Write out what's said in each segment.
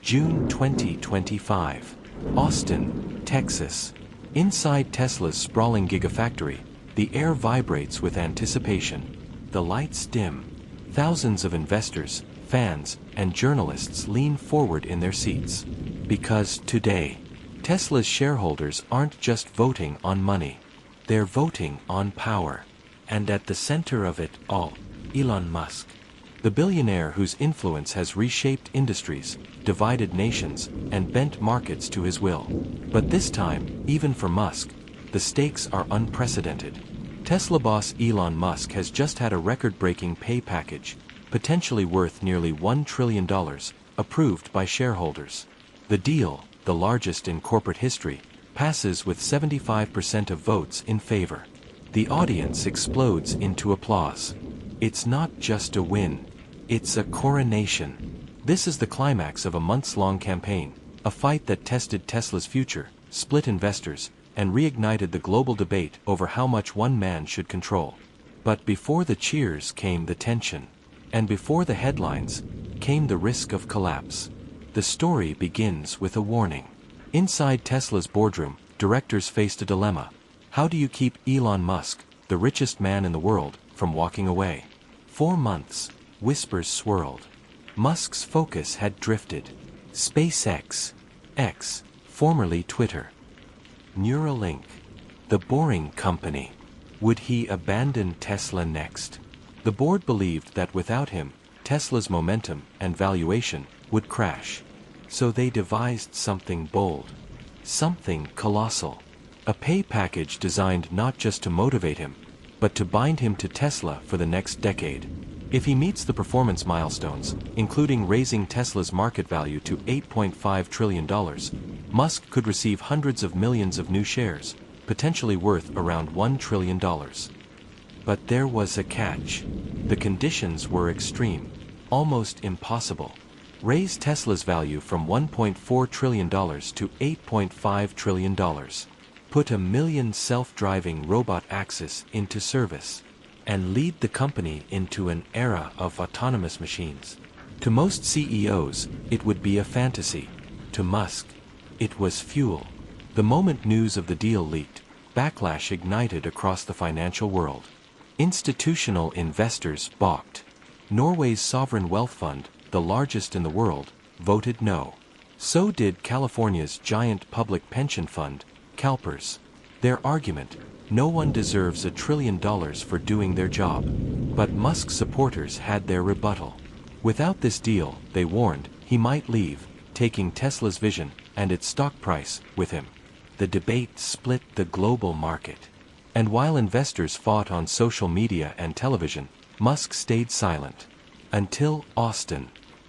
June 2025. Austin, Texas. Inside Tesla's sprawling gigafactory, the air vibrates with anticipation. The lights dim. Thousands of investors, fans, and journalists lean forward in their seats. Because today, Tesla's shareholders aren't just voting on money. They're voting on power. And at the center of it all, Elon Musk. The billionaire whose influence has reshaped industries, divided nations, and bent markets to his will. But this time, even for Musk, the stakes are unprecedented. Tesla boss Elon Musk has just had a record-breaking pay package, potentially worth nearly $1 trillion, approved by shareholders. The deal, the largest in corporate history, passes with 75% of votes in favor. The audience explodes into applause. It's not just a win. It's a coronation. This is the climax of a months-long campaign, a fight that tested Tesla's future, split investors, and reignited the global debate over how much one man should control. But before the cheers came the tension. And before the headlines, came the risk of collapse. The story begins with a warning. Inside Tesla's boardroom, directors faced a dilemma. How do you keep Elon Musk, the richest man in the world, from walking away? 4 months, whispers swirled. Musk's focus had drifted. SpaceX, X, formerly Twitter. Neuralink, the boring company. Would he abandon Tesla next? The board believed that without him, Tesla's momentum and valuation would crash. So they devised something bold. Something colossal. A pay package designed not just to motivate him, but to bind him to Tesla for the next decade. If he meets the performance milestones, including raising Tesla's market value to $8.5 trillion, Musk could receive hundreds of millions of new shares, potentially worth around $1 trillion. But there was a catch. The conditions were extreme, almost impossible. Raise Tesla's value from $1.4 trillion to $8.5 trillion. Put 1 million self-driving robot axes into service. And lead the company into an era of autonomous machines. To most CEOs, it would be a fantasy. To Musk, it was fuel. The moment news of the deal leaked, backlash ignited across the financial world. Institutional investors balked. Norway's sovereign wealth fund, the largest in the world, voted no. So did California's giant public pension fund, CalPERS. Their argument: no one deserves $1 trillion for doing their job. But Musk's supporters had their rebuttal. Without this deal, they warned, he might leave, taking Tesla's vision and its stock price with him. The debate split the global market. And while investors fought on social media and television, Musk stayed silent. Until Austin.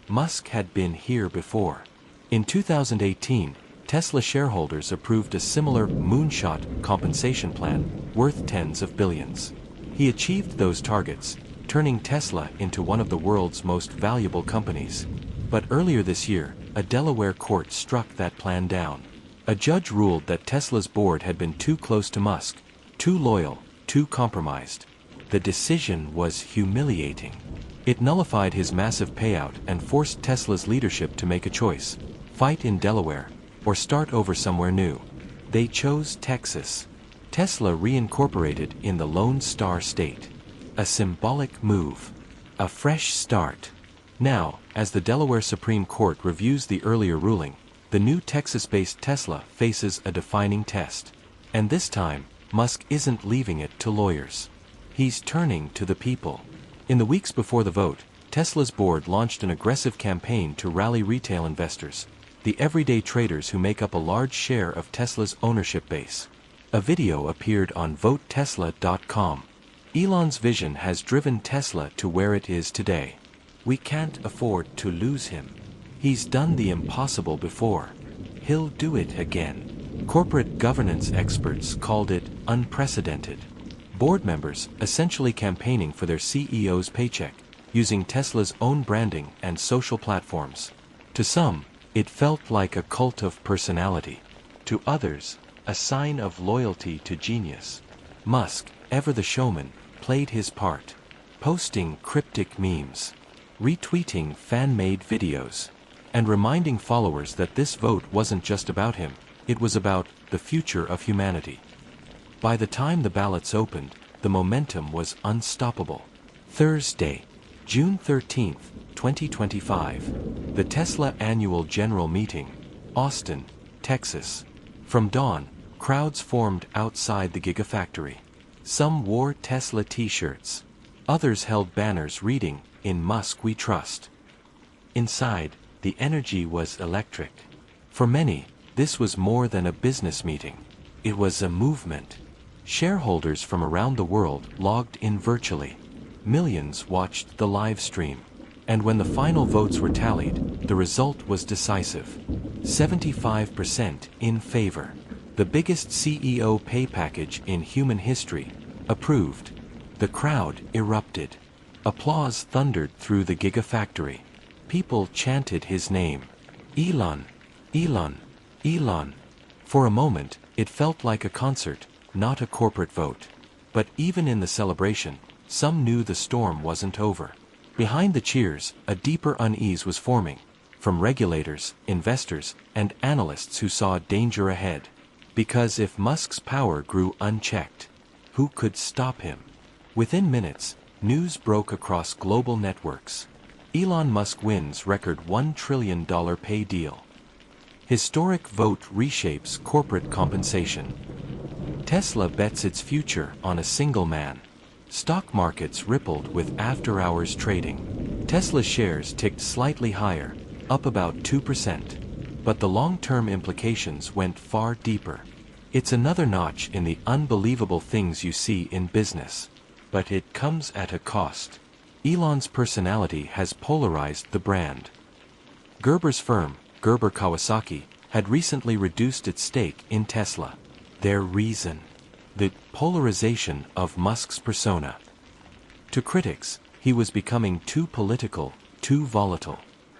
Musk had been here before. In 2018, Tesla shareholders approved a similar moonshot compensation plan worth tens of billions. He achieved those targets, turning Tesla into one of the world's most valuable companies. But earlier this year, a Delaware court struck that plan down. A judge ruled that Tesla's board had been too close to Musk, too loyal, too compromised. The decision was humiliating. It nullified his massive payout and forced Tesla's leadership to make a choice: fight in Delaware, or start over somewhere new. They chose Texas. Tesla reincorporated in the Lone Star State. A symbolic move. A fresh start. Now, as the Delaware Supreme Court reviews the earlier ruling, the new Texas-based Tesla faces a defining test. And this time, Musk isn't leaving it to lawyers. He's turning to the people. In the weeks before the vote, Tesla's board launched an aggressive campaign to rally retail investors, the everyday traders who make up a large share of Tesla's ownership base. A video appeared on VoteTesla.com. Elon's vision has driven Tesla to where it is today. We can't afford to lose him. He's done the impossible before. He'll do it again. Corporate governance experts called it unprecedented. Board members essentially campaigning for their CEO's paycheck, using Tesla's own branding and social platforms. To some, it felt like a cult of personality. To others, a sign of loyalty to genius. Musk, ever the showman, played his part, posting cryptic memes, retweeting fan-made videos, and reminding followers that this vote wasn't just about him, it was about the future of humanity. By the time the ballots opened, the momentum was unstoppable. Thursday, June 13, 2025. The Tesla Annual General Meeting, Austin, Texas. From dawn, crowds formed outside the Gigafactory. Some wore Tesla t-shirts. Others held banners reading, "In Musk We Trust." Inside, the energy was electric. For many, this was more than a business meeting. It was a movement. Shareholders from around the world logged in virtually. Millions watched the live stream. And when the final votes were tallied, the result was decisive. 75% in favor. The biggest CEO pay package in human history. Approved. The crowd erupted. Applause thundered through the Gigafactory. People chanted his name. Elon, Elon, Elon. For a moment, it felt like a concert, not a corporate vote. But even in the celebration, some knew the storm wasn't over. Behind the cheers, a deeper unease was forming, from regulators, investors, and analysts who saw danger ahead. Because if Musk's power grew unchecked, who could stop him? Within minutes, news broke across global networks. Elon Musk wins record $1 trillion pay deal. Historic vote reshapes corporate compensation. Tesla bets its future on a single man. Stock markets rippled with after-hours trading. Tesla shares ticked slightly higher, up about 2%. But the long-term implications went far deeper. It's another notch in the unbelievable things you see in business. But it comes at a cost. Elon's personality has polarized the brand. Gerber's firm, Gerber Kawasaki, had recently reduced its stake in Tesla. Their reason: the polarization of Musk's persona. To critics, he was becoming too political, too volatile.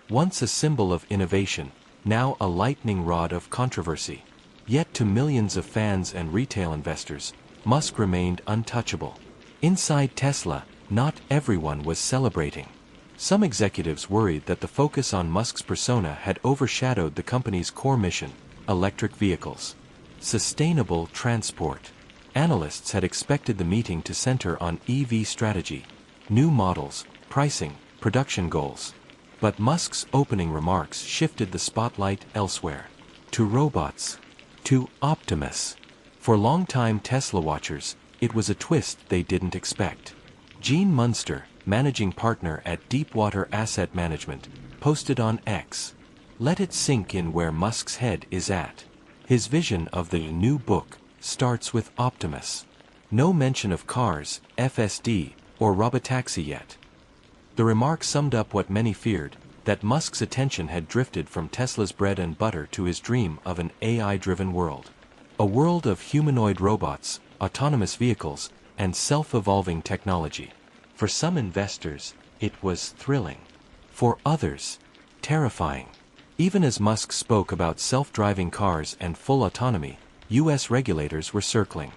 Once a symbol of innovation, now a lightning rod of controversy. Yet to millions of fans and retail investors, Musk remained untouchable. Inside Tesla, not everyone was celebrating. Some executives worried that the focus on Musk's persona had overshadowed the company's core mission: electric vehicles. Sustainable transport. Analysts had expected the meeting to center on EV strategy, new models, pricing, production goals. But Musk's opening remarks shifted the spotlight elsewhere. To robots. To Optimus. For longtime Tesla watchers, it was a twist they didn't expect. Gene Munster, managing partner at Deepwater Asset Management, posted on X. Let it sink in where Musk's head is at. His vision of the new book starts with Optimus. No mention of cars, FSD, or robotaxi yet. The remark summed up what many feared, that Musk's attention had drifted from Tesla's bread and butter to his dream of an AI-driven world. A world of humanoid robots, autonomous vehicles, and self-evolving technology. For some investors, it was thrilling. For others, terrifying. Even as Musk spoke about self-driving cars and full autonomy, U.S. regulators were circling.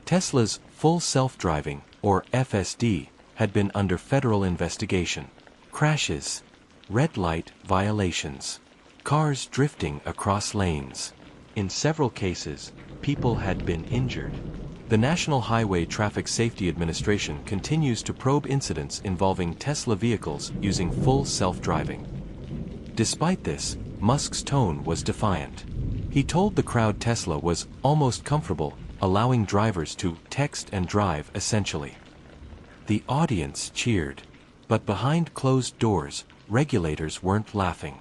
Tesla's full self-driving, or FSD, had been under federal investigation. Crashes, red light violations, cars drifting across lanes. In several cases, people had been injured. The National Highway Traffic Safety Administration continues to probe incidents involving Tesla vehicles using full self-driving. Despite this, Musk's tone was defiant. He told the crowd Tesla was almost comfortable, allowing drivers to text and drive essentially. The audience cheered. But behind closed doors, regulators weren't laughing.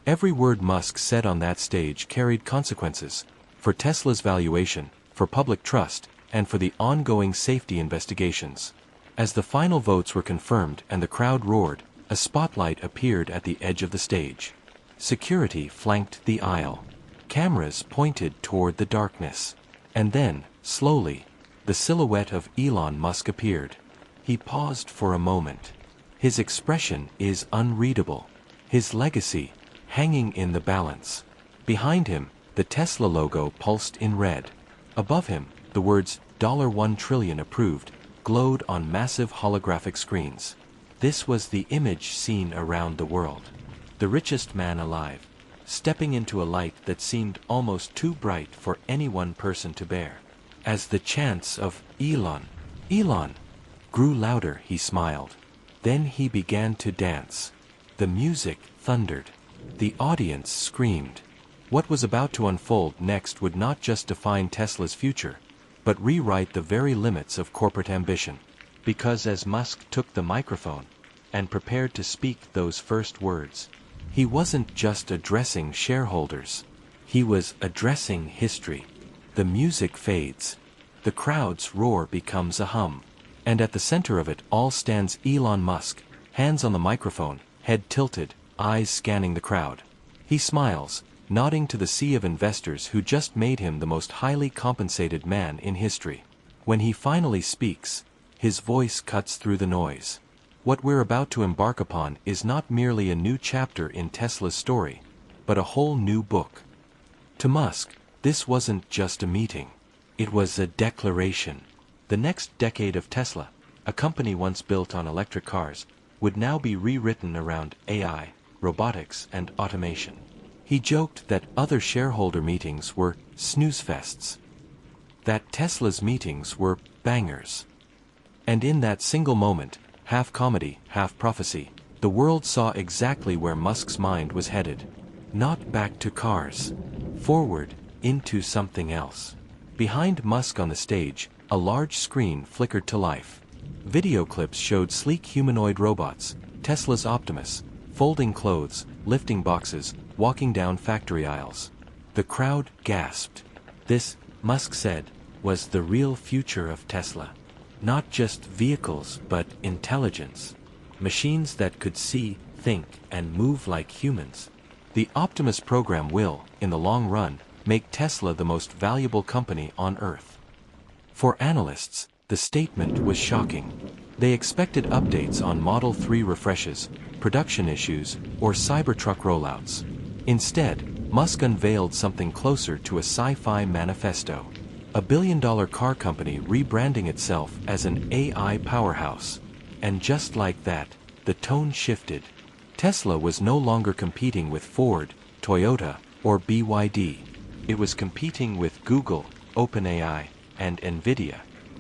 Every word Musk said on that stage carried consequences. For Tesla's valuation, for public trust, and for the ongoing safety investigations. As the final votes were confirmed and the crowd roared, a spotlight appeared at the edge of the stage. Security flanked the aisle. Cameras pointed toward the darkness. And then, slowly, the silhouette of Elon Musk appeared. He paused for a moment. His expression is unreadable. His legacy, hanging in the balance. Behind him, the Tesla logo pulsed in red. Above him, the words $1 trillion approved glowed on massive holographic screens. This was the image seen around the world. the richest man alive, stepping into a light that seemed almost too bright for any one person to bear. As the chants of "Elon, Elon" grew louder, he smiled. Then he began to dance. The music thundered. The audience screamed. What was about to unfold next would not just define Tesla's future, but rewrite the very limits of corporate ambition. Because as Musk took the microphone and prepared to speak those first words, he wasn't just addressing shareholders. He was addressing history. The music fades. The crowd's roar becomes a hum. And at the center of it all stands Elon Musk, hands on the microphone, head tilted, eyes scanning the crowd. He smiles, nodding to the sea of investors who just made him the most highly compensated man in history. When he finally speaks, his voice cuts through the noise. What we're about to embark upon is not merely a new chapter in Tesla's story, but a whole new book. To Musk, this wasn't just a meeting. It was a declaration. The next decade of Tesla, a company once built on electric cars, would now be rewritten around AI, robotics, and automation. He joked that other shareholder meetings were snoozefests, that Tesla's meetings were bangers. And in that single moment, half comedy, half prophecy, the world saw exactly where Musk's mind was headed. Not back to cars. Forward, into something else. Behind Musk on the stage, a large screen flickered to life. Video clips showed sleek humanoid robots, Tesla's Optimus, folding clothes, lifting boxes, walking down factory aisles. The crowd gasped. This, Musk said, was the real future of Tesla. Not just vehicles, but intelligence. Machines that could see, think, and move like humans. The Optimus program will, in the long run, make Tesla the most valuable company on Earth. For analysts, the statement was shocking. They expected updates on Model 3 refreshes, production issues, or Cybertruck rollouts. Instead, Musk unveiled something closer to a sci-fi manifesto. A billion-dollar car company rebranding itself as an AI powerhouse. And just like that, the tone shifted. Tesla was no longer competing with Ford, Toyota, or BYD. It was competing with Google, OpenAI, and Nvidia.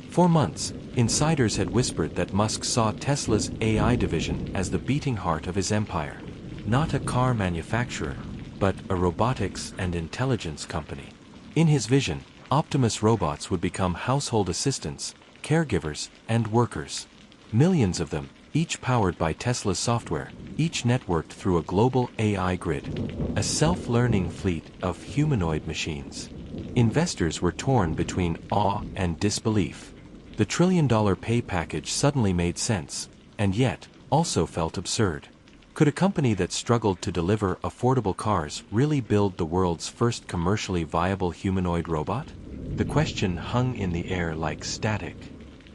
For months, insiders had whispered that Musk saw Tesla's AI division as the beating heart of his empire. Not a car manufacturer, but a robotics and intelligence company. In his vision, Optimus robots would become household assistants, caregivers, and workers. Millions of them, each powered by Tesla's software, each networked through a global AI grid. A self-learning fleet of humanoid machines. Investors were torn between awe and disbelief. The trillion-dollar pay package suddenly made sense, and yet, also felt absurd. Could a company that struggled to deliver affordable cars really build the world's first commercially viable humanoid robot? The question hung in the air like static.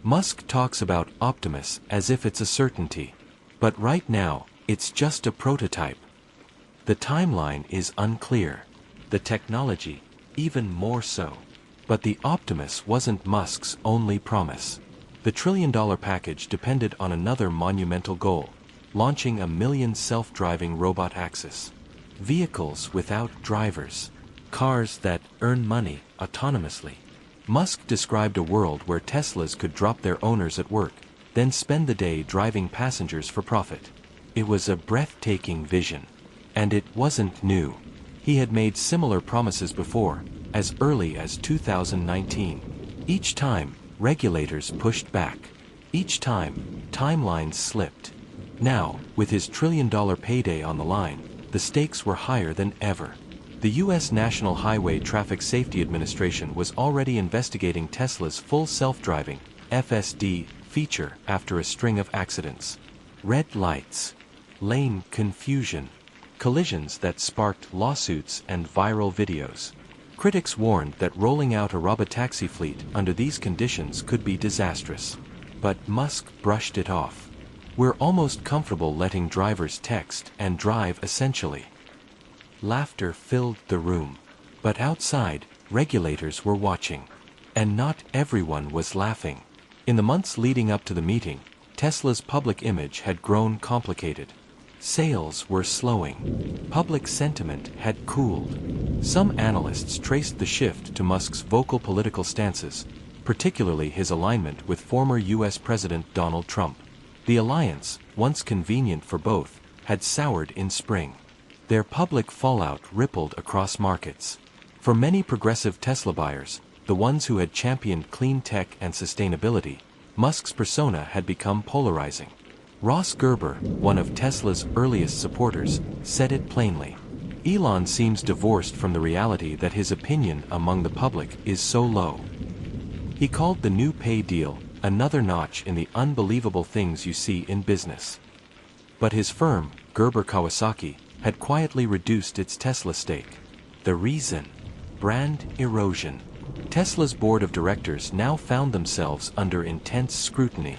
Musk talks about Optimus as if it's a certainty. But right now, it's just a prototype. The timeline is unclear. The technology, even more so. But the Optimus wasn't Musk's only promise. The trillion-dollar package depended on another monumental goal: launching 1 million self-driving robot axis. Vehicles without drivers. Cars that earn money autonomously. Musk described a world where Teslas could drop their owners at work, then spend the day driving passengers for profit. It was a breathtaking vision. And it wasn't new. He had made similar promises before, as early as 2019. Each time, regulators pushed back. Each time, timelines slipped. Now, with his trillion-dollar payday on the line, the stakes were higher than ever. The U.S. National Highway Traffic Safety Administration was already investigating Tesla's full self-driving, FSD, feature after a string of accidents. Red lights. Lane confusion. Collisions that sparked lawsuits and viral videos. Critics warned that rolling out a robotaxi fleet under these conditions could be disastrous. But Musk brushed it off. We're almost comfortable letting drivers text and drive essentially. Laughter filled the room. But outside, regulators were watching. And not everyone was laughing. In the months leading up to the meeting, Tesla's public image had grown complicated. Sales were slowing. Public sentiment had cooled. Some analysts traced the shift to Musk's vocal political stances, particularly his alignment with former U.S. President Donald Trump. The alliance, once convenient for both, had soured in spring. Their public fallout rippled across markets. For many progressive Tesla buyers, the ones who had championed clean tech and sustainability, Musk's persona had become polarizing. Ross Gerber, one of Tesla's earliest supporters, said it plainly. Elon seems divorced from the reality that his opinion among the public is so low. He called the new pay deal another notch in the unbelievable things you see in business. But his firm, Gerber Kawasaki, had quietly reduced its Tesla stake. The reason? Brand erosion. Tesla's board of directors now found themselves under intense scrutiny.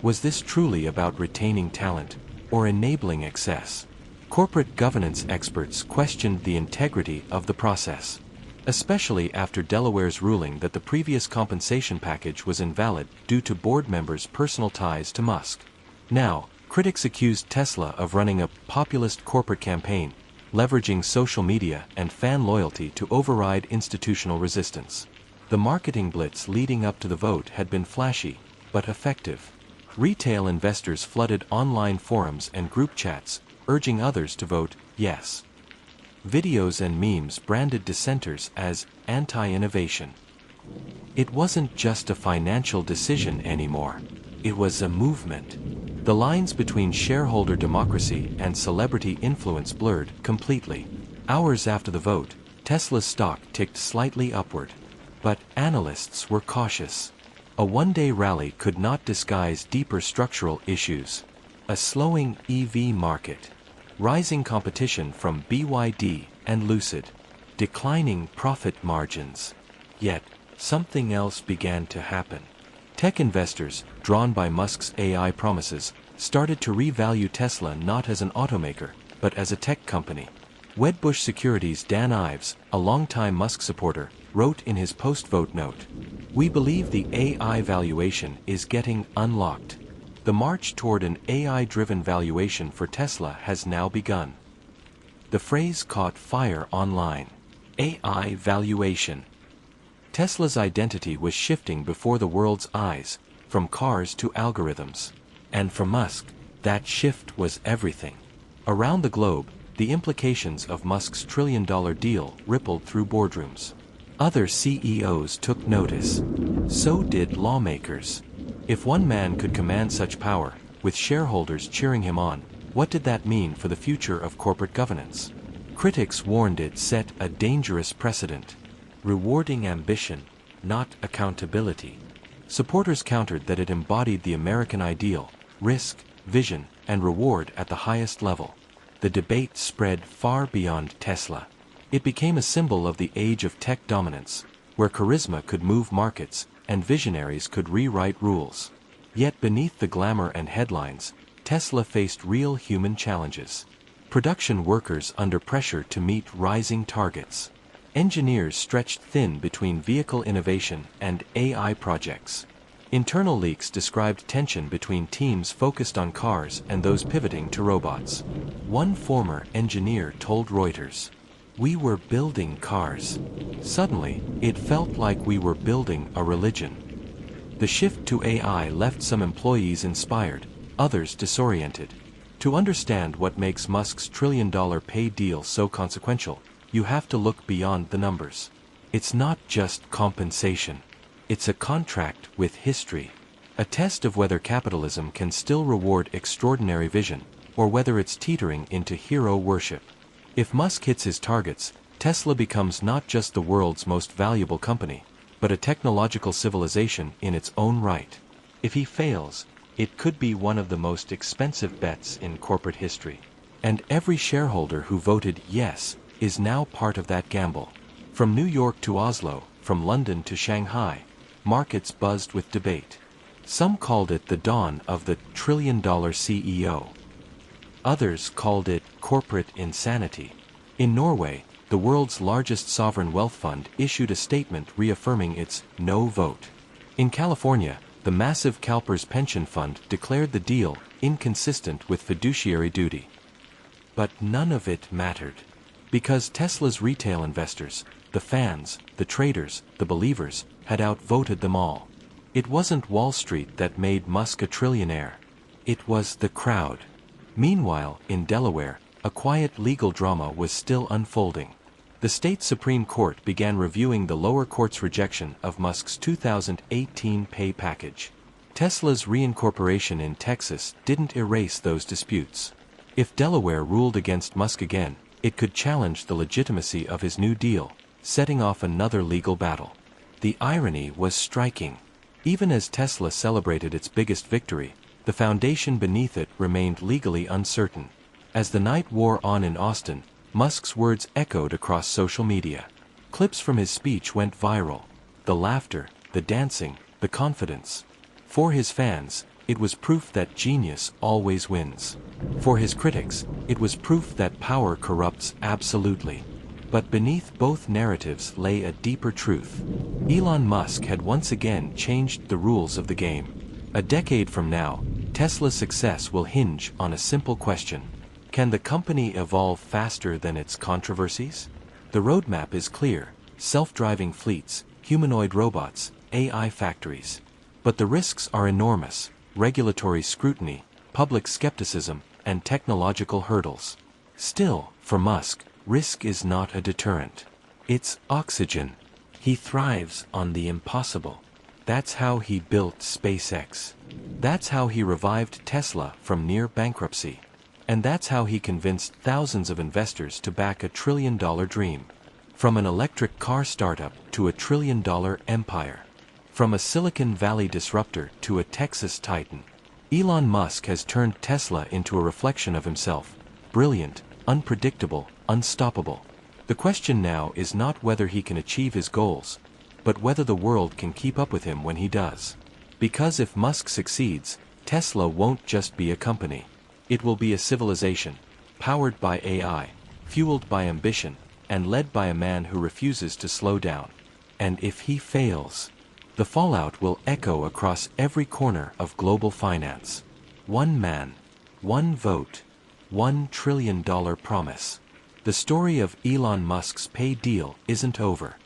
Was this truly about retaining talent, or enabling excess? Corporate governance experts questioned the integrity of the process, especially after Delaware's ruling that the previous compensation package was invalid due to board members' personal ties to Musk. Now, critics accused Tesla of running a populist corporate campaign, leveraging social media and fan loyalty to override institutional resistance. The marketing blitz leading up to the vote had been flashy, but effective. Retail investors flooded online forums and group chats, urging others to vote yes. Videos and memes branded dissenters as anti-innovation. It wasn't just a financial decision anymore. It was a movement. The lines between shareholder democracy and celebrity influence blurred completely. Hours after the vote, Tesla's stock ticked slightly upward. But analysts were cautious. A one-day rally could not disguise deeper structural issues. A slowing EV market, rising competition from BYD and Lucid, declining profit margins. Yet, something else began to happen. Tech investors, drawn by Musk's AI promises, started to revalue Tesla not as an automaker, but as a tech company. Wedbush Securities' Dan Ives, a longtime Musk supporter, wrote in his post-vote note, "We believe the AI valuation is getting unlocked. The march toward an AI-driven valuation for Tesla has now begun." The phrase caught fire online. AI valuation. Tesla's identity was shifting before the world's eyes, from cars to algorithms. And for Musk, that shift was everything. Around the globe, the implications of Musk's trillion-dollar deal rippled through boardrooms. Other CEOs took notice. So did lawmakers. If one man could command such power, with shareholders cheering him on, what did that mean for the future of corporate governance? Critics warned it set a dangerous precedent, rewarding ambition, not accountability. Supporters countered that it embodied the American ideal, risk, vision, and reward at the highest level. The debate spread far beyond Tesla. It became a symbol of the age of tech dominance, where charisma could move markets and visionaries could rewrite rules. Yet beneath the glamour and headlines, Tesla faced real human challenges. Production workers under pressure to meet rising targets. Engineers stretched thin between vehicle innovation and AI projects. Internal leaks described tension between teams focused on cars and those pivoting to robots. One former engineer told Reuters, "We were building cars. Suddenly, it felt like we were building a religion." The shift to AI left some employees inspired, others disoriented. To understand what makes Musk's trillion-dollar pay deal so consequential, you have to look beyond the numbers. It's not just compensation. It's a contract with history. A test of whether capitalism can still reward extraordinary vision, or whether it's teetering into hero worship. If Musk hits his targets, Tesla becomes not just the world's most valuable company, but a technological civilization in its own right. If he fails, it could be one of the most expensive bets in corporate history. And every shareholder who voted yes is now part of that gamble. From New York to Oslo, from London to Shanghai, markets buzzed with debate. Some called it the dawn of the trillion-dollar CEO. Others called it corporate insanity. In Norway, the world's largest sovereign wealth fund issued a statement reaffirming its no vote. In California, the massive CalPERS pension fund declared the deal inconsistent with fiduciary duty. But none of it mattered. Because Tesla's retail investors, the fans, the traders, the believers, had outvoted them all. It wasn't Wall Street that made Musk a trillionaire. It was the crowd. Meanwhile, in Delaware, a quiet legal drama was still unfolding. The state Supreme Court began reviewing the lower court's rejection of Musk's 2018 pay package. Tesla's reincorporation in Texas didn't erase those disputes. If Delaware ruled against Musk again, it could challenge the legitimacy of his New Deal, setting off another legal battle. The irony was striking. Even as Tesla celebrated its biggest victory, the foundation beneath it remained legally uncertain. As the night wore on in Austin, Musk's words echoed across social media. Clips from his speech went viral. The laughter, the dancing, the confidence. For his fans, it was proof that genius always wins. For his critics, it was proof that power corrupts absolutely. But beneath both narratives lay a deeper truth. Elon Musk had once again changed the rules of the game. A decade from now, Tesla's success will hinge on a simple question. Can the company evolve faster than its controversies? The roadmap is clear: self-driving fleets, humanoid robots, AI factories. But the risks are enormous: regulatory scrutiny, public skepticism, and technological hurdles. Still, for Musk, risk is not a deterrent. It's oxygen. He thrives on the impossible. That's how he built SpaceX. That's how he revived Tesla from near bankruptcy. And that's how he convinced thousands of investors to back a trillion-dollar dream. From an electric car startup to a trillion-dollar empire. From a Silicon Valley disruptor to a Texas titan. Elon Musk has turned Tesla into a reflection of himself. Brilliant, unpredictable, unstoppable. The question now is not whether he can achieve his goals, but whether the world can keep up with him when he does. Because if Musk succeeds, Tesla won't just be a company. It will be a civilization, powered by AI, fueled by ambition, and led by a man who refuses to slow down. And if he fails, the fallout will echo across every corner of global finance. One man, one vote, $1 trillion promise. The story of Elon Musk's pay deal isn't over.